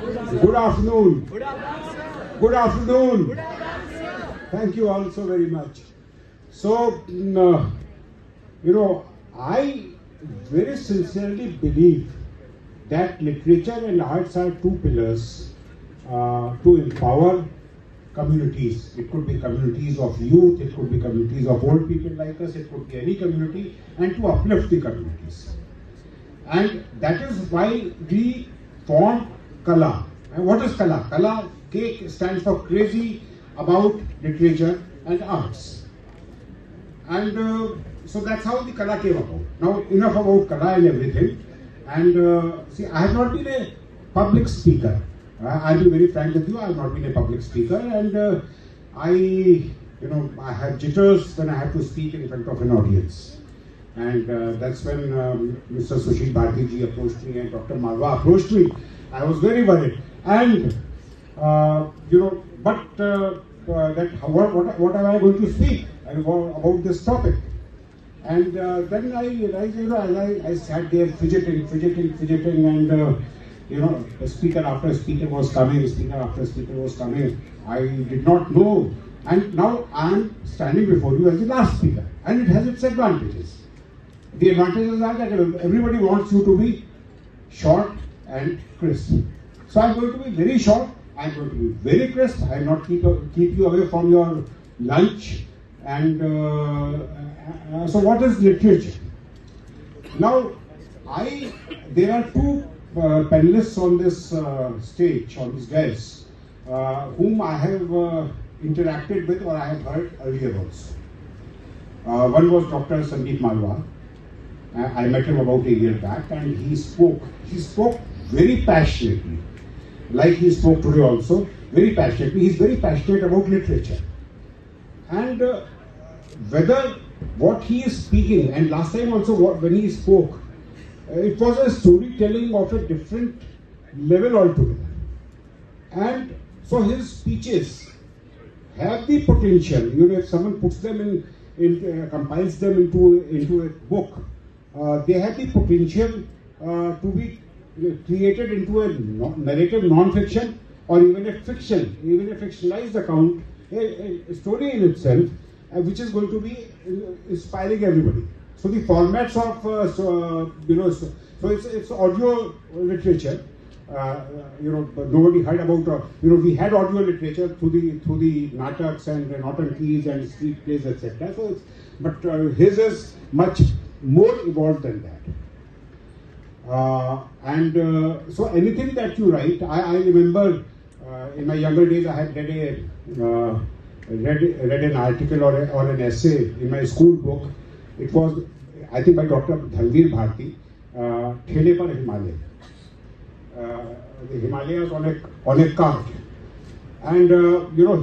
Good afternoon. Good afternoon. Thank you all so very much. So, I very sincerely believe that literature and arts are two pillars to empower communities. It could be communities of youth, it could be communities of old people like us, it could be any community, and to uplift the communities. And that is why we formed Kala. And what is Kala? Kala, K stands for crazy about literature and arts. And so that's how the Kala came about. Now enough about Kala and everything. And see, I have not been a public speaker. I'll be very frank with you, I have not been a public speaker, and I have jitters when I have to speak in front of an audience. And that's when Mr. Sushil Bharti ji approached me and Dr. Malwa approached me. I was very worried. And, what am I going to speak about this topic? And then I realized, I sat there fidgeting, and speaker after speaker was coming, I did not know. And now I am standing before you as the last speaker. And it has its advantages. The advantages are that everybody wants you to be short and crisp. So I am going to be very short, I am going to be very crisp, I will not keep you away from your lunch. And so what is literature? Now, there are two panelists on this stage, on this dais, whom I have interacted with or I have heard earlier also. One was Dr. Sandeep Malwa. I met him about a year back, and he spoke very passionately, like he spoke today also, very passionately. He's very passionate about literature. And whether what he is speaking, and last time also when he spoke, it was a storytelling of a different level altogether. And so his speeches have the potential, if someone puts them compiles them into a book, they have the potential to be created into a narrative non-fiction or even a fiction, even a fictionalized account, a story in itself, which is going to be inspiring everybody. So the formats of so it's audio literature. Nobody heard about we had audio literature through the nataks and Nautankis and street plays, etc. So but his is much more evolved than that. So anything that you write, I remember in my younger days I had read an article or an essay in my school book. It was, I think, by Dr. Dhalveer Bharti, Thele Par Himalaya. The Himalayas on a cart. And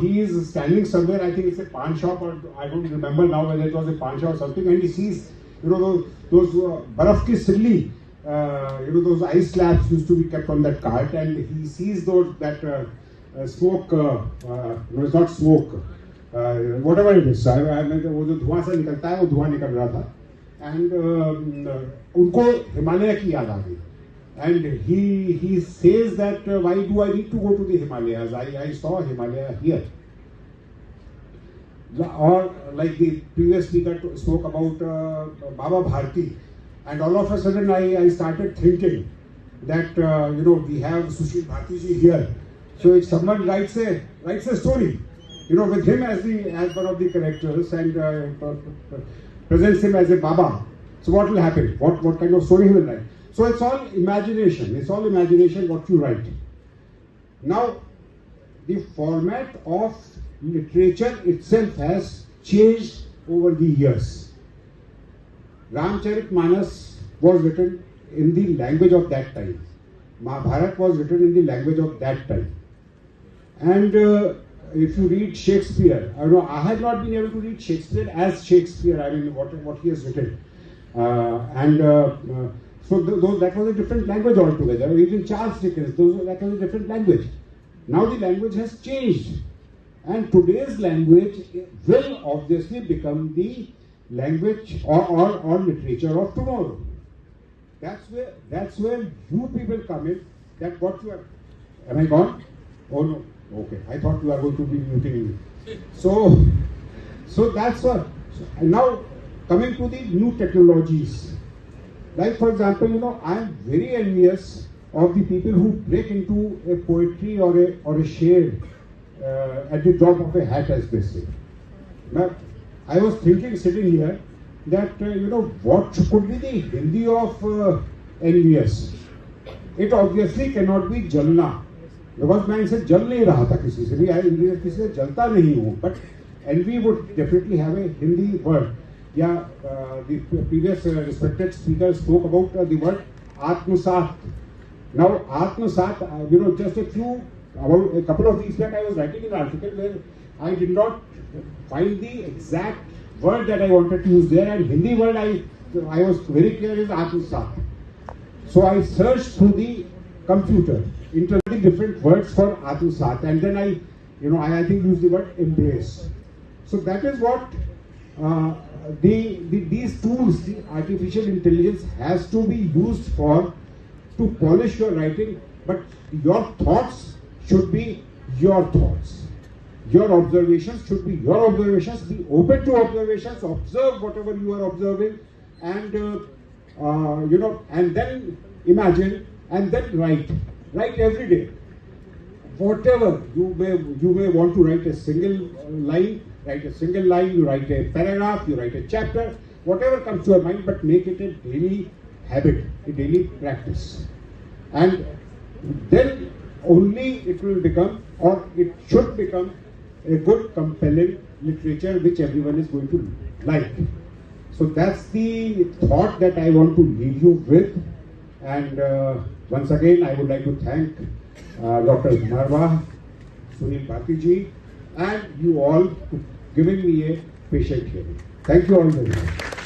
he is standing somewhere, I think it's a pan shop, or I don't remember now whether it was a pan shop or something, and he sees those baraf ki silli, those ice slabs used to be kept on that cart, and he sees that smoke, it's not smoke, whatever it is, वो जो धुआं से निकलता है वो धुआं निकल रहा था, and उनको हिमालय की याद आ गई. And he says that why do I need to go to the Himalayas? I saw Himalaya here. Or like the previous speaker spoke about Baba Bharti, and all of a sudden I started thinking that we have Sushil Bharti ji here. So if someone writes a story, with him as one of the characters and presents him as a Baba, so what will happen? What kind of story he will write? So it's all imagination. It's all imagination what you write. Now, the format of literature itself has changed over the years. Ramcharitmanas was written in the language of that time. Mahabharata was written in the language of that time. And if you read Shakespeare, I have not been able to read Shakespeare as Shakespeare, what he has written. So that was a different language altogether. Even Charles Dickens, that was a different language. Now the language has changed. And today's language will obviously become the language or literature of tomorrow. That's where you people come in, that what you are Am I gone? Oh no. Okay. I thought you are going to be muting me. So that's what. Now coming to the new technologies. Like for example, I am very envious of the people who break into a poetry or a shade at the drop of a hat, as they say. Now, I was thinking sitting here that what could be the Hindi of envious. It obviously cannot be jalna, because मैं इनसे जल नहीं रहा था किसी से भी, किसी से जलता नहीं हूँ. But envy would definitely have a Hindi word. Yeah, the previous respected speaker spoke about the word Atmasat. Now, Atmasat, just about a couple of weeks back, I was writing an article where I did not find the exact word that I wanted to use there, and Hindi word I was very clear is Atmasat. So I searched through the computer into the different words for Atmasat, and then I think used the word embrace. So that is what these tools, the artificial intelligence, has to be used for, to polish your writing, but your thoughts should be your thoughts. Your observations should be your observations. Be open to observations. Observe whatever you are observing, and and then imagine, and then write. Write every day. Whatever you may want to write a single line. Write a single line. You write a paragraph. You write a chapter. Whatever comes to your mind, but make it a daily habit, a daily practice, and then only it will become, or it should become, a good, compelling literature which everyone is going to like. So that's the thought that I want to leave you with. And once again, I would like to thank Dr. Marwa, Sunil Bharti ji, and you all for giving me a patient hearing. Thank you all very much.